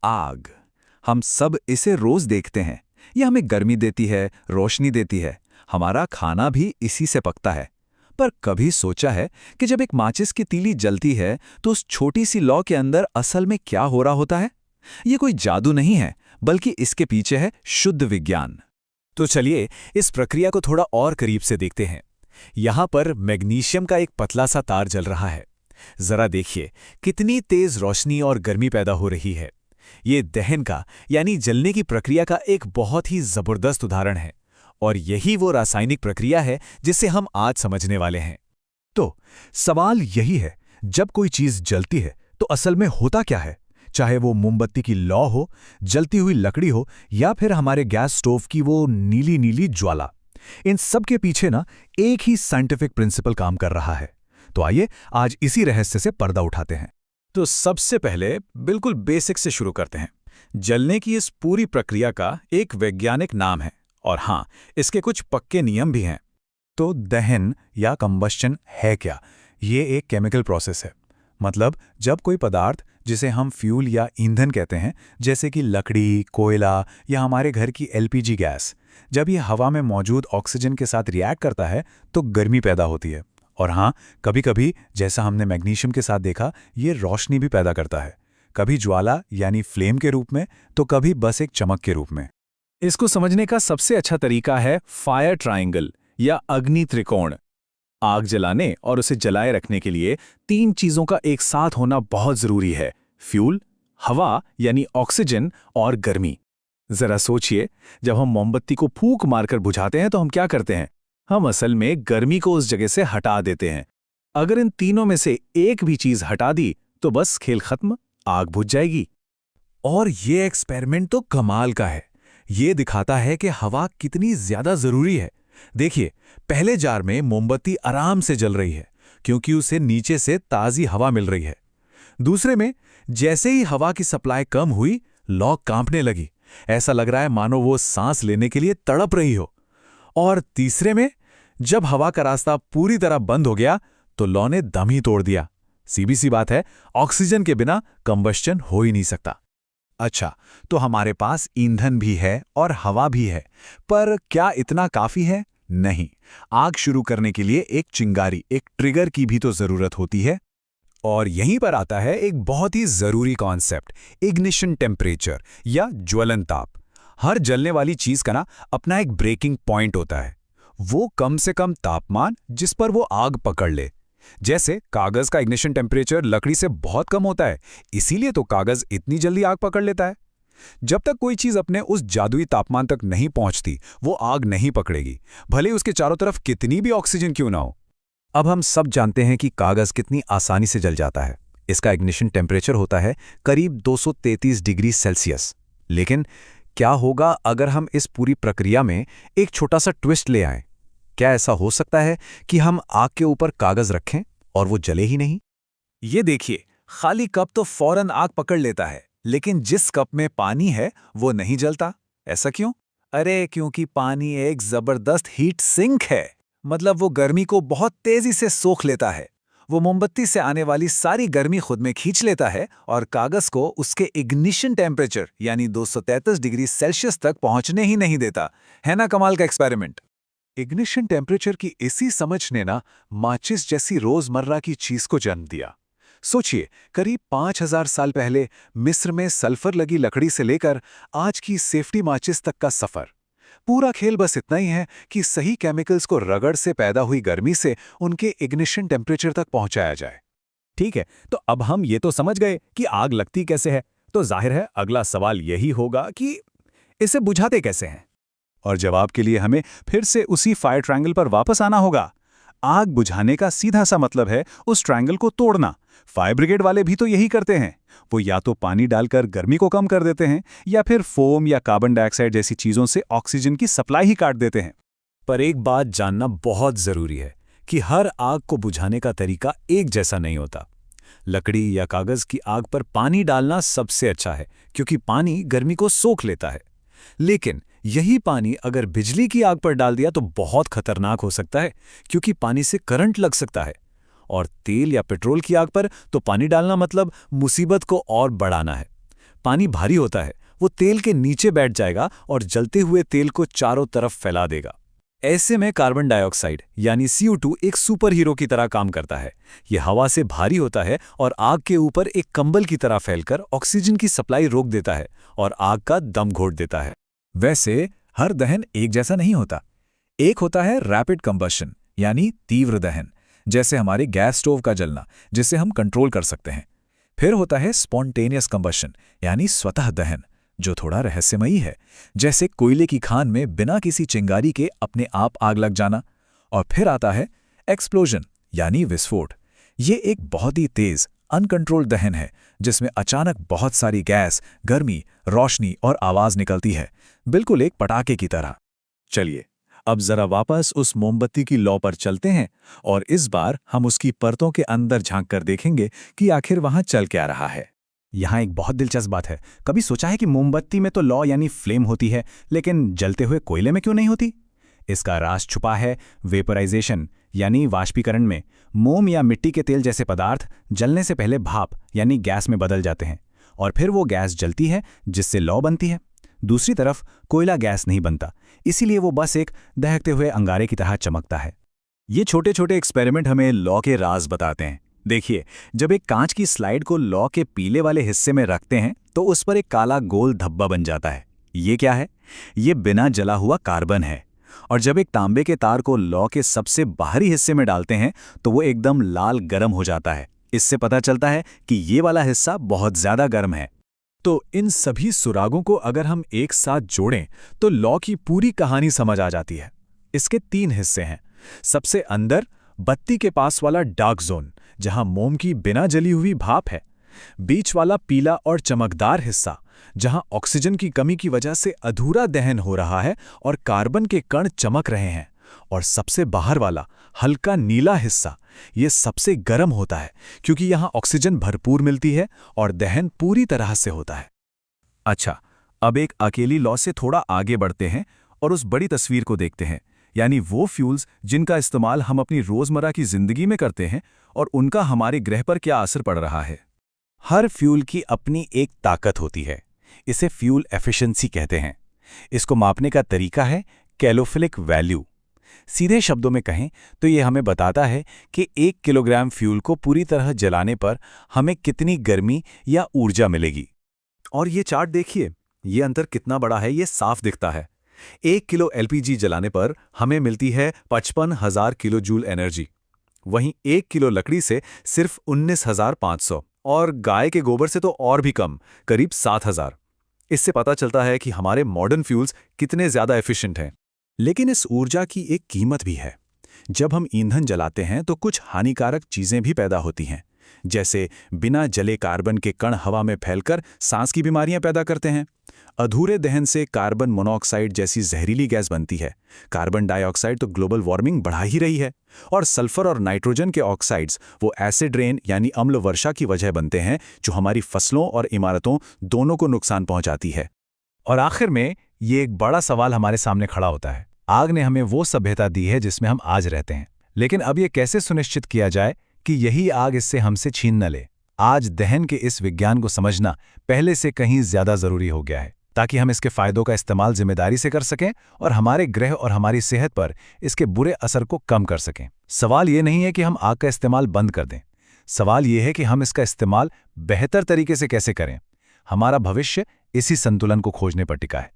आग। हम सब इसे रोज देखते हैं। ये हमें गर्मी देती है, रोशनी देती है। हमारा खाना भी इसी से पकता है। पर कभी सोचा है कि जब एक माचिस की तीली जलती है तो उस छोटी सी लौ के अंदर असल में क्या हो रहा होता है? ये कोई जादू नहीं है, बल्कि इसके पीछे है शुद्ध विज्ञान। तो चलिए इस प्रक्रिया को थोड़ा और करीब से देखते हैं। यहाँ पर मैग्नीशियम का एक पतला सा तार जल रहा है। जरा देखिए कितनी तेज रोशनी और गर्मी पैदा हो रही है। ये दहन का यानी जलने की प्रक्रिया का एक बहुत ही जबरदस्त उदाहरण है। और यही वो रासायनिक प्रक्रिया है जिसे हम आज समझने वाले हैं। तो सवाल यही है, जब कोई चीज जलती है तो असल में होता क्या है? चाहे वो मोमबत्ती की लौ हो, जलती हुई लकड़ी हो, या फिर हमारे गैस स्टोव की वो नीली नीली ज्वाला, इन सब के पीछे ना एक ही साइंटिफिक प्रिंसिपल काम कर रहा है। तो आइए आज इसी रहस्य से पर्दा उठाते हैं। तो सबसे पहले बिल्कुल बेसिक से शुरू करते हैं। जलने की इस पूरी प्रक्रिया का एक वैज्ञानिक नाम है, और हाँ, इसके कुछ पक्के नियम भी हैं। तो दहन या कंबस्शन है क्या? ये एक केमिकल प्रोसेस है। मतलब जब कोई पदार्थ, जिसे हम फ्यूल या ईंधन कहते हैं, जैसे कि लकड़ी, कोयला या हमारे घर की एलपीजी गैस, जब ये हवा में मौजूद ऑक्सीजन के साथ रिएक्ट करता है तो गर्मी पैदा होती है। और हाँ, कभी-कभी जैसा हमने मैग्नीशियम के साथ देखा, ये रोशनी भी पैदा करता है। कभी ज्वाला यानी फ्लेम के रूप में, तो कभी बस एक चमक के रूप में। इसको समझने का सबसे अच्छा तरीका है फायर ट्रायंगल या अग्नि त्रिकोण। आग जलाने और उसे जलाए रखने के लिए तीन चीजों का एक साथ होना बहुत जरूरी है: फ्यूल, हवा यानी ऑक्सीजन, और गर्मी। जरा सोचिए, जब हम मोमबत्ती को फूंक मारकर बुझाते हैं तो हम क्या करते हैं? हम असल में गर्मी को उस जगह से हटा देते हैं। अगर इन तीनों में से एक भी चीज हटा दी तो बस खेल खत्म, आग बुझ जाएगी। और ये एक्सपेरिमेंट तो कमाल का है। ये दिखाता है कि हवा कितनी ज्यादा जरूरी है। देखिए, पहले जार में मोमबत्ती आराम से जल रही है क्योंकि उसे नीचे से ताजी हवा मिल रही है। दूसरे में जैसे ही हवा की सप्लाई कम हुई, लौ कांपने लगी। ऐसा लग रहा है मानो वो सांस लेने के लिए तड़प रही हो। और तीसरे में जब हवा का रास्ता पूरी तरह बंद हो गया तो लौ ने दम ही तोड़ दिया। सीधी सी बात है, ऑक्सीजन के बिना कंबस्शन हो ही नहीं सकता। अच्छा, तो हमारे पास ईंधन भी है और हवा भी है, पर क्या इतना काफी है? नहीं। आग शुरू करने के लिए एक चिंगारी, एक ट्रिगर की भी तो जरूरत होती है। और यहीं पर आता है एक बहुत ही जरूरी कॉन्सेप्ट, इग्निशन टेम्परेचर या ज्वलन ताप। हर जलने वाली चीज का ना अपना एक ब्रेकिंग पॉइंट होता है। वो कम से कम तापमान जिस पर वो आग पकड़ ले। जैसे कागज का इग्निशन टेम्परेचर लकड़ी से बहुत कम होता है, इसीलिए तो कागज इतनी जल्दी आग पकड़ लेता है। जब तक कोई चीज अपने उस जादुई तापमान तक नहीं पहुंचती, वो आग नहीं पकड़ेगी, भले उसके चारों तरफ कितनी भी ऑक्सीजन क्यों ना हो। अब हम सब जानते हैं कि कागज कितनी आसानी से जल जाता है। इसका इग्निशन टेम्परेचर होता है करीब 233 डिग्री सेल्सियस। लेकिन क्या होगा अगर हम इस पूरी प्रक्रिया में एक छोटा सा ट्विस्ट ले आएं? क्या ऐसा हो सकता है कि हम आग के ऊपर कागज रखें और वो जले ही नहीं? ये देखिए, खाली कप तो फौरन आग पकड़ लेता है, लेकिन जिस कप में पानी है वो नहीं जलता। ऐसा क्यों? अरे क्योंकि पानी एक जबरदस्त हीट सिंक है। मतलब वो गर्मी को बहुत तेजी से सोख लेता है। वो मोमबत्ती से आने वाली सारी गर्मी खुद में खींच लेता है और कागज को उसके इग्निशन टेम्परेचर यानी 233 डिग्री सेल्सियस तक पहुंचने ही नहीं देता। है ना कमाल का एक्सपेरिमेंट? इग्निशन टेम्परेचर की इसी समझ ने ना माचिस जैसी रोजमर्रा की चीज को जन्म दिया। सोचिए, करीब 5000 साल पहले मिस्र में सल्फर लगी लकड़ी से लेकर आज की सेफ्टी माचिस तक का सफर। पूरा खेल बस इतना ही है कि सही केमिकल्स को रगड़ से पैदा हुई गर्मी से उनके इग्निशन टेम्परेचर तक पहुंचाया जाए। ठीक है, तो अब हम ये तो समझ गए कि आग लगती कैसे है। तो जाहिर है अगला सवाल यही होगा कि इसे बुझाते कैसे हैं। और जवाब के लिए हमें फिर से उसी फायर ट्रायंगल पर वापस आना होगा। आग बुझाने का सीधा सा मतलब है उस ट्रायंगल को तोड़ना। फायर ब्रिगेड वाले भी तो यही करते हैं। वो या तो पानी डालकर गर्मी को कम कर देते हैं या फिर फोम या कार्बन डाइऑक्साइड जैसी चीजों से ऑक्सीजन की सप्लाई ही काट देते हैं। पर एक बात जानना बहुत जरूरी है कि हर आग को बुझाने का तरीका एक जैसा नहीं होता। लकड़ी या कागज की आग पर पानी डालना सबसे अच्छा है क्योंकि पानी गर्मी को सोख लेता है। लेकिन यही पानी अगर बिजली की आग पर डाल दिया तो बहुत खतरनाक हो सकता है क्योंकि पानी से करंट लग सकता है। और तेल या पेट्रोल की आग पर तो पानी डालना मतलब मुसीबत को और बढ़ाना है। पानी भारी होता है, वो तेल के नीचे बैठ जाएगा और जलते हुए तेल को चारों तरफ फैला देगा। ऐसे में कार्बन डाइऑक्साइड यानी CO2 एक सुपर हीरो की तरह काम करता है। यह हवा से भारी होता है और आग के ऊपर एक कंबल की तरह फैलकर ऑक्सीजन की सप्लाई रोक देता है और आग का दम घोट देता है। वैसे हर दहन एक जैसा नहीं होता। एक होता है रैपिड कंबशन यानी तीव्र दहन, जैसे हमारे गैस स्टोव का जलना, जिसे हम कंट्रोल कर सकते हैं। फिर होता है स्पॉन्टेनियस कंबशन यानी स्वतः दहन, जो थोड़ा रहस्यमयी है, जैसे कोयले की खान में बिना किसी चिंगारी के अपने आप आग लग जाना। और फिर आता है एक्सप्लोजन यानी विस्फोट। ये एक बहुत ही तेज अनकंट्रोल्ड दहन है, जिसमें अचानक बहुत सारी गैस, गर्मी, रोशनी और आवाज निकलती है, बिल्कुल एक पटाखे की तरह। चलिए अब जरा वापस उस मोमबत्ती की लौ पर चलते हैं और इस बार हम उसकी परतों के अंदर झांक कर देखेंगे कि आखिर वहां चल क्या रहा है। यहाँ एक बहुत दिलचस्प बात है। कभी सोचा है कि मोमबत्ती में तो लौ यानी फ्लेम होती है, लेकिन जलते हुए कोयले में क्यों नहीं होती? इसका राज छुपा है वेपराइजेशन यानी वाष्पीकरण में। मोम या मिट्टी के तेल जैसे पदार्थ जलने से पहले भाप यानी गैस में बदल जाते हैं और फिर वो गैस जलती है, जिससे लौ बनती है। दूसरी तरफ कोयला गैस नहीं बनता, इसीलिए वो बस एक दहकते हुए अंगारे की तरह चमकता है। ये छोटे छोटे एक्सपेरिमेंट हमें लौ के राज बताते हैं। देखिए, जब एक कांच की स्लाइड को लौ के पीले वाले हिस्से में रखते हैं तो उस पर एक काला गोल धब्बा बन जाता है। ये क्या है? ये बिना जला हुआ कार्बन है। और जब एक तांबे के तार को लौ के सबसे बाहरी हिस्से में डालते हैं तो वो एकदम लाल गर्म हो जाता है। इससे पता चलता है कि ये वाला हिस्सा बहुत ज्यादा गर्म है। तो इन सभी सुरागों को अगर हम एक साथ जोड़ें तो लौ की पूरी कहानी समझ आ जाती है। इसके 3 हिस्से हैं। सबसे अंदर बत्ती के पास वाला डार्क जोन, जहां मोम की बिना जली हुई भाप है। बीच वाला पीला और चमकदार हिस्सा, जहां ऑक्सीजन की कमी की वजह से अधूरा दहन हो रहा है और कार्बन के कण चमक रहे हैं। और सबसे बाहर वाला हल्का नीला हिस्सा, ये सबसे गर्म होता है, क्योंकि यहां ऑक्सीजन भरपूर मिलती है और दहन पूरी तरह से होता है। अच्छा, अब एक अकेली लौ से थोड़ा आगे बढ़ते हैं और उस बड़ी तस्वीर को देखते हैं, यानी वो फ्यूल्स जिनका इस्तेमाल हम अपनी रोजमर्रा की जिंदगी में करते हैं और उनका हमारे ग्रह पर क्या असर पड़ रहा है। हर फ्यूल की अपनी एक ताकत होती है। इसे फ्यूल एफिशिएंसी कहते हैं। इसको मापने का तरीका है कैलोफिलिक वैल्यू। सीधे शब्दों में कहें तो ये हमें बताता है कि 1 किलोग्राम फ्यूल को पूरी तरह जलाने पर हमें कितनी गर्मी या ऊर्जा मिलेगी। और ये चार्ट देखिए, ये अंतर कितना बड़ा है, ये साफ दिखता है। 1 किलो LPG जलाने पर हमें मिलती है 55,000 किलो जूल एनर्जी। वहीं 1 किलो लकड़ी से सिर्फ 19,500 और गाय के गोबर से तो और भी कम, करीब 7,000। इससे पता चलता है कि हमारे मॉडर्न फ्यूल्स कितने ज्यादा एफिशिएंट हैं। लेकिन इस ऊर्जा की एक कीमत भी है। जब हम ईंधन जलाते हैं तो कुछ हानिकारक चीजें भी पैदा होती हैं, जैसे बिना जले कार्बन के कण हवा में फैलकर सांस की बीमारियां पैदा करते हैं। अधूरे दहन से कार्बन मोनोऑक्साइड जैसी जहरीली गैस बनती है। कार्बन डाइऑक्साइड तो ग्लोबल वार्मिंग बढ़ा ही रही है। और सल्फर और नाइट्रोजन के ऑक्साइड्स वो एसिड रेन यानी अम्ल वर्षा की वजह बनते हैं, जो हमारी फसलों और इमारतों दोनों को नुकसान पहुंचाती है। और आखिर में ये एक बड़ा सवाल हमारे सामने खड़ा होता है। आग ने हमें वो सभ्यता दी है जिसमें हम आज रहते हैं, लेकिन अब ये कैसे सुनिश्चित किया जाए कि यही आग इससे हमसे छीन न ले? आज दहन के इस विज्ञान को समझना पहले से कहीं ज्यादा जरूरी हो गया है, ताकि हम इसके फायदों का इस्तेमाल जिम्मेदारी से कर सकें और हमारे ग्रह और हमारी सेहत पर इसके बुरे असर को कम कर सकें। सवाल ये नहीं है कि हम आग का इस्तेमाल बंद कर दें, सवाल ये है कि हम इसका इस्तेमाल बेहतर तरीके से कैसे करें। हमारा भविष्य इसी संतुलन को खोजने पर टिका है।